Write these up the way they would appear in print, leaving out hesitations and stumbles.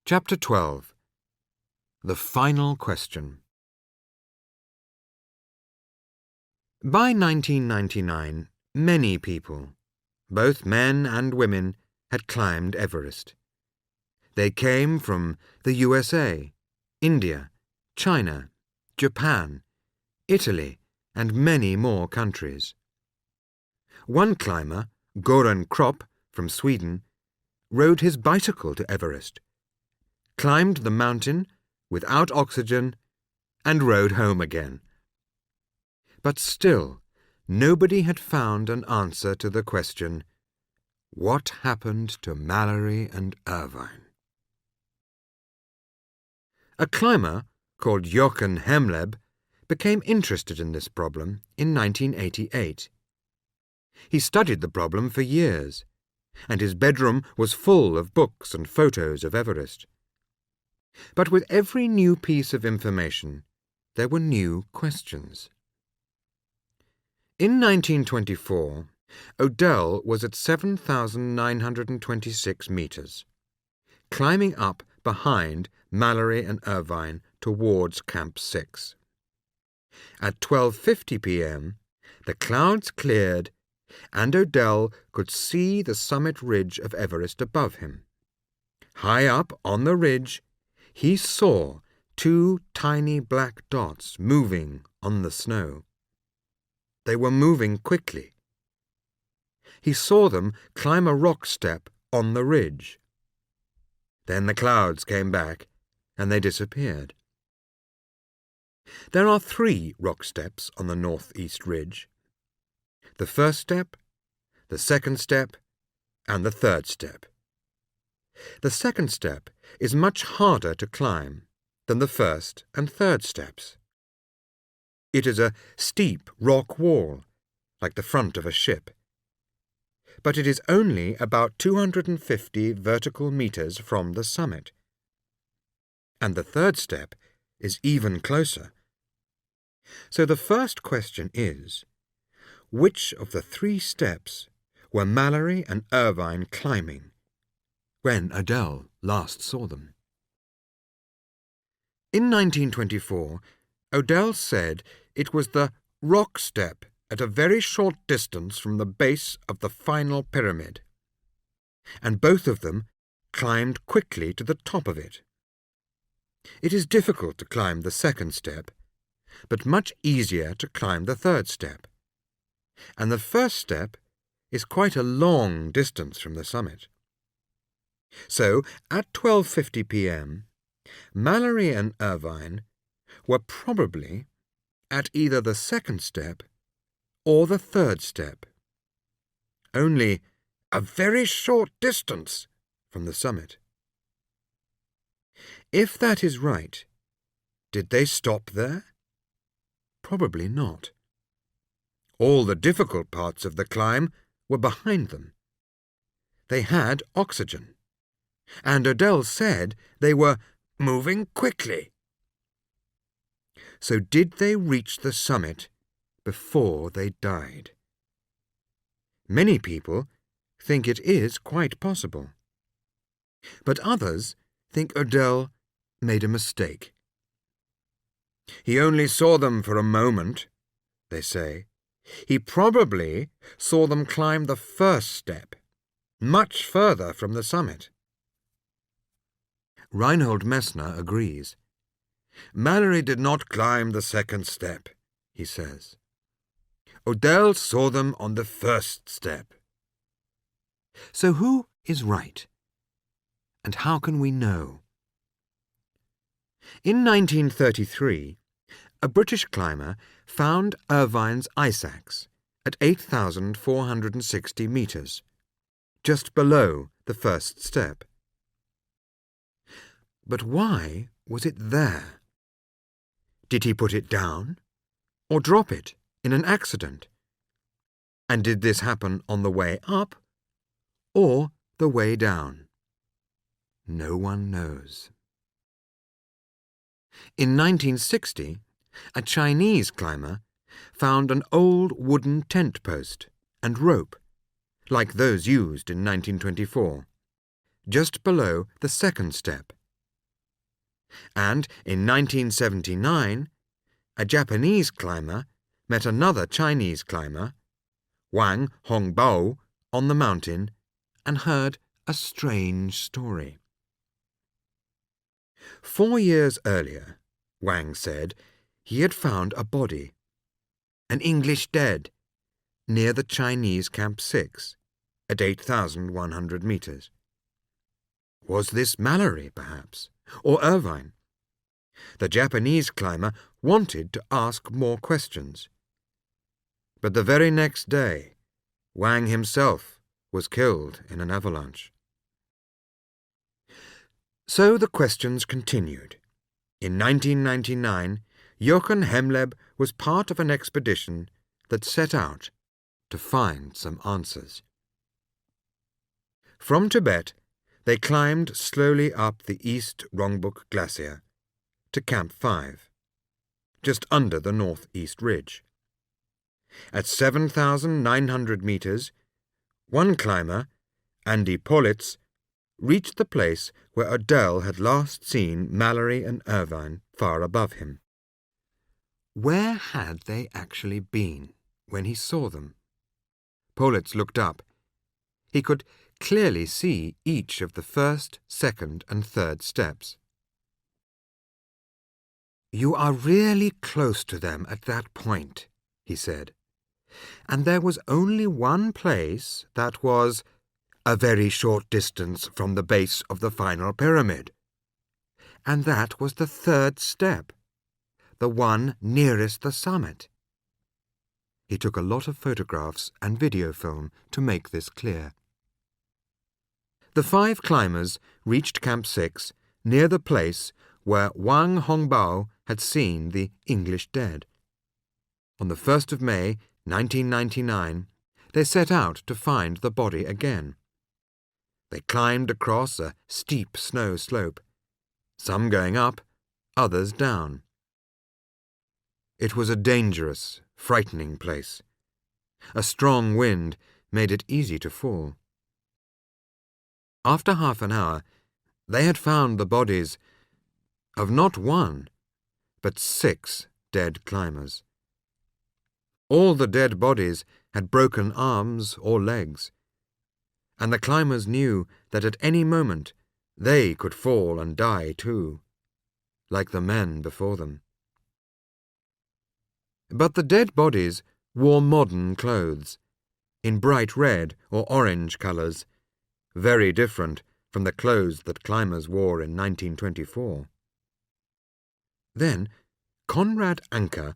Chapter 12. The Final Question. By 1999, many people, both men and women, had climbed Everest. They came from the USA, India, China, Japan, Italy, and many more countries. One climber, Goran Kropp from Sweden, rode his bicycle to Everest, climbed the mountain without oxygen, and rode home again. But still, nobody had found an answer to the question, what happened to Mallory and Irvine? A climber called Jochen Hemleb became interested in this problem in 1988. He studied the problem for years, and his bedroom was full of books and photos of Everest. But with every new piece of information, there were new questions. In 1924, Odell was at 7,926 meters, climbing up behind Mallory and Irvine towards Camp 6. At 12:50 p.m., the clouds cleared and Odell could see the summit ridge of Everest above him. High up on the ridge, he saw two tiny black dots moving on the snow. They were moving quickly. He saw them climb a rock step on the ridge. Then the clouds came back and they disappeared. There are 3 rock steps on the northeast ridge. The first step, the second step, and the third step. The second step is much harder to climb than the first and third steps. It is a steep rock wall, like the front of a ship. But it is only about 250 vertical meters from the summit. And the third step is even closer. So the first question is, which of the 3 steps were Mallory and Irvine climbing when Odell last saw them? In 1924, Odell said it was the rock step at a very short distance from the base of the final pyramid, and both of them climbed quickly to the top of it. It is difficult to climb the second step, but much easier to climb the third step, and the first step is quite a long distance from the summit. So, at 12:50 p.m., Mallory and Irvine were probably at either the second step or the third step, only a very short distance from the summit. If that is right, did they stop there? Probably not. All the difficult parts of the climb were behind them. They had oxygen, and Odell said they were moving quickly. So did they reach the summit before they died? Many people think it is quite possible, but others think Odell made a mistake. He only saw them for a moment, they say. He probably saw them climb the first step, much further from the summit. Reinhold Messner agrees. Mallory did not climb the second step, he says. Odell saw them on the first step. So who is right? And how can we know? In 1933, a British climber found Irvine's ice axe at 8,460 meters, just below the first step. But why was it there? Did he put it down or drop it in an accident? And did this happen on the way up or the way down? No one knows. In 1960, a Chinese climber found an old wooden tent post and rope, like those used in 1924, just below the second step And in 1979, a Japanese climber met another Chinese climber, Wang Hongbao, on the mountain and heard a strange story. 4 years earlier, Wang said, he had found a body, an English dead, near the Chinese Camp 6, at 8,100 meters. Was this Mallory, perhaps, or Irvine? The Japanese climber wanted to ask more questions. But the very next day, Wang himself was killed in an avalanche. So the questions continued. In 1999, Jochen Hemleb was part of an expedition that set out to find some answers. From Tibet, they climbed slowly up the East Rongbuk Glacier to Camp 5, just under the northeast ridge. At 7,900 meters, one climber, Andy Politz, reached the place where Odell had last seen Mallory and Irvine far above him. Where had they actually been when he saw them? Politz looked up. He could clearly see each of the first, second, and third steps. "You are really close to them at that point," he said. "And there was only one place that was a very short distance from the base of the final pyramid. And that was the third step, the one nearest the summit." He took a lot of photographs and video film to make this clear. The 5 climbers reached Camp 6 near the place where Wang Hongbao had seen the English dead. On the 1st of May, 1999, they set out to find the body again. They climbed across a steep snow slope, some going up, others down. It was a dangerous, frightening place. A strong wind made it easy to fall. After half an hour, they had found the bodies of not 1, but 6 dead climbers. All the dead bodies had broken arms or legs, and the climbers knew that at any moment they could fall and die too, like the men before them. But the dead bodies wore modern clothes, in bright red or orange colours, very different from the clothes that climbers wore in 1924. Then Konrad Anker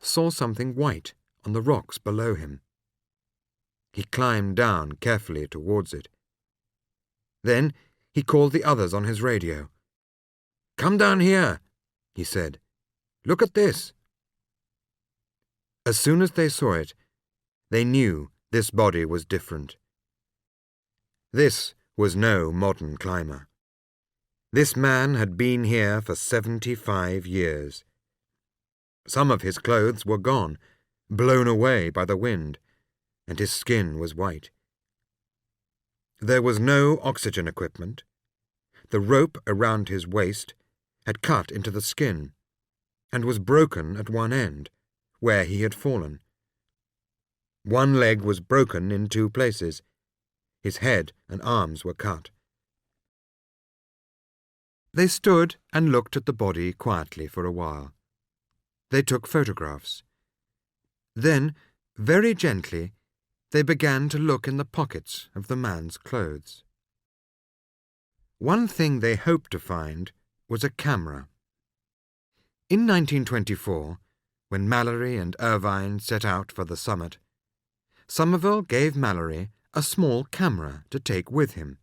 saw something white on the rocks below him. He climbed down carefully towards it. Then he called the others on his radio. "Come down here," he said. "Look at this." As soon as they saw it, they knew this body was different. This was no modern climber. This man had been here for 75 years. Some of his clothes were gone, blown away by the wind, and his skin was white. There was no oxygen equipment. The rope around his waist had cut into the skin and was broken at one end, where he had fallen. One leg was broken in 2 places. His head and arms were cut. They stood and looked at the body quietly for a while. They took photographs. Then, very gently, they began to look in the pockets of the man's clothes. One thing they hoped to find was a camera. In 1924, when Mallory and Irvine set out for the summit, Somerville gave Mallory a small camera to take with him.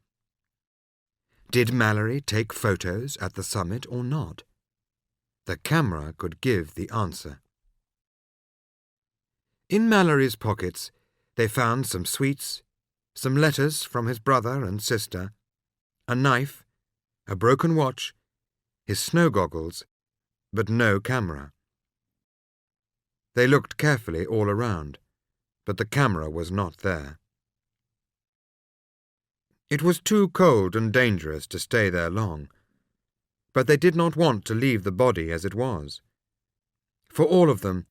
Did Mallory take photos at the summit or not? The camera could give the answer. In Mallory's pockets, they found some sweets, some letters from his brother and sister, a knife, a broken watch, his snow goggles, but no camera. They looked carefully all around, but the camera was not there. It was too cold and dangerous to stay there long, but they did not want to leave the body as it was. For all of them,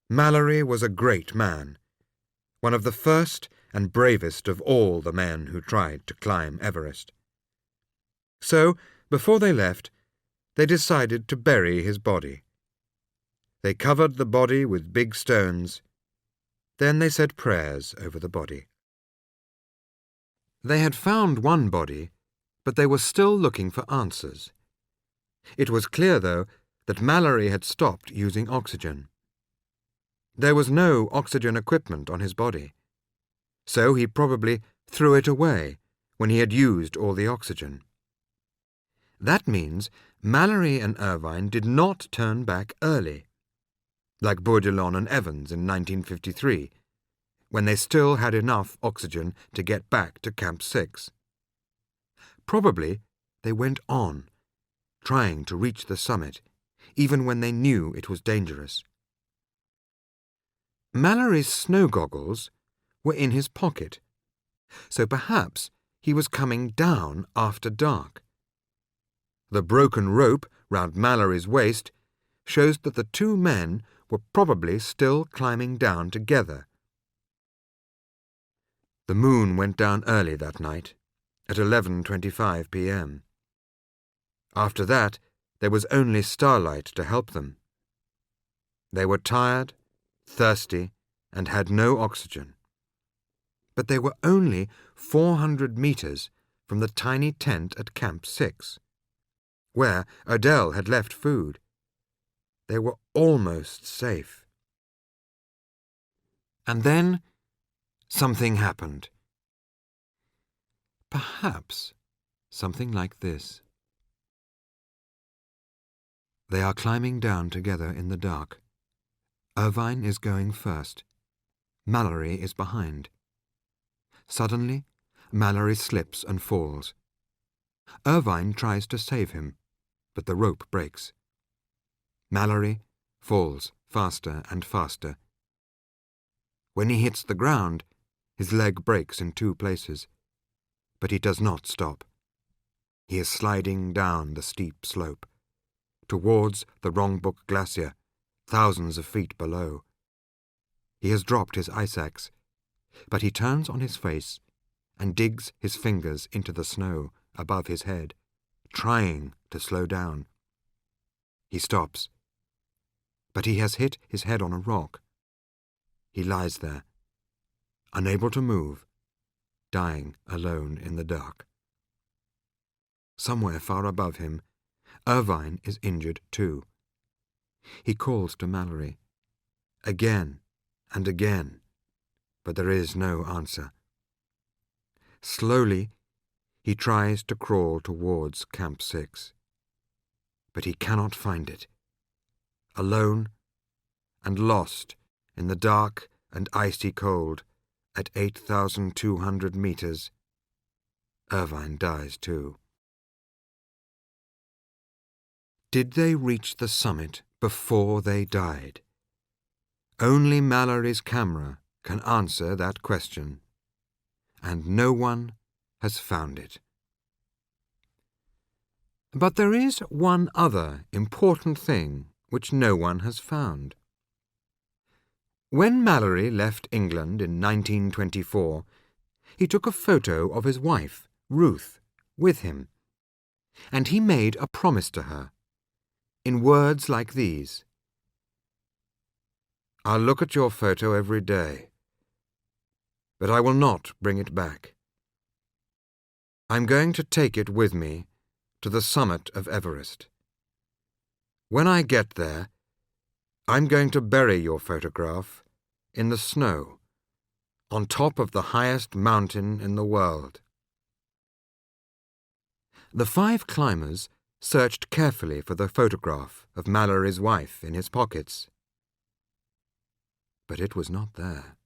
Mallory was a great man, one of the first and bravest of all the men who tried to climb Everest. So, before they left, they decided to bury his body. They covered the body with big stones. Then they said prayers over the body. They had found one body, but they were still looking for answers. It was clear, though, that Mallory had stopped using oxygen. There was no oxygen equipment on his body, so he probably threw it away when he had used all the oxygen. That means Mallory and Irvine did not turn back early, like Bourdelon and Evans in 1953, when they still had enough oxygen to get back to Camp 6. Probably they went on, trying to reach the summit, even when they knew it was dangerous. Mallory's snow goggles were in his pocket, so perhaps he was coming down after dark. The broken rope round Mallory's waist shows that the two men were probably still climbing down together. The moon went down early that night, at 11:25 p.m. After that, there was only starlight to help them. They were tired, thirsty, and had no oxygen. But they were only 400 meters from the tiny tent at Camp 6, where Odell had left food. They were almost safe. And then something happened. Perhaps something like this. They are climbing down together in the dark. Irvine is going first. Mallory is behind. Suddenly, Mallory slips and falls. Irvine tries to save him, but the rope breaks. Mallory falls faster and faster. When he hits the ground, his leg breaks in 2 places, but he does not stop. He is sliding down the steep slope, towards the Rongbuk Glacier, thousands of feet below. He has dropped his ice axe, but he turns on his face and digs his fingers into the snow above his head, trying to slow down. He stops, but he has hit his head on a rock. He lies there, unable to move, dying alone in the dark. Somewhere far above him, Irvine is injured too. He calls to Mallory, again and again, but there is no answer. Slowly, he tries to crawl towards Camp 6, but he cannot find it. Alone and lost in the dark and icy cold at 8,200 meters, Irvine dies too. Did they reach the summit before they died? Only Mallory's camera can answer that question, and no one has found it. But there is one other important thing which no one has found. When Mallory left England in 1924, he took a photo of his wife, Ruth, with him, and he made a promise to her, in words like these: "I'll look at your photo every day, but I will not bring it back. I'm going to take it with me to the summit of Everest. When I get there, I'm going to bury your photograph in the snow on top of the highest mountain in the world." The 5 climbers searched carefully for the photograph of Mallory's wife in his pockets, but it was not there.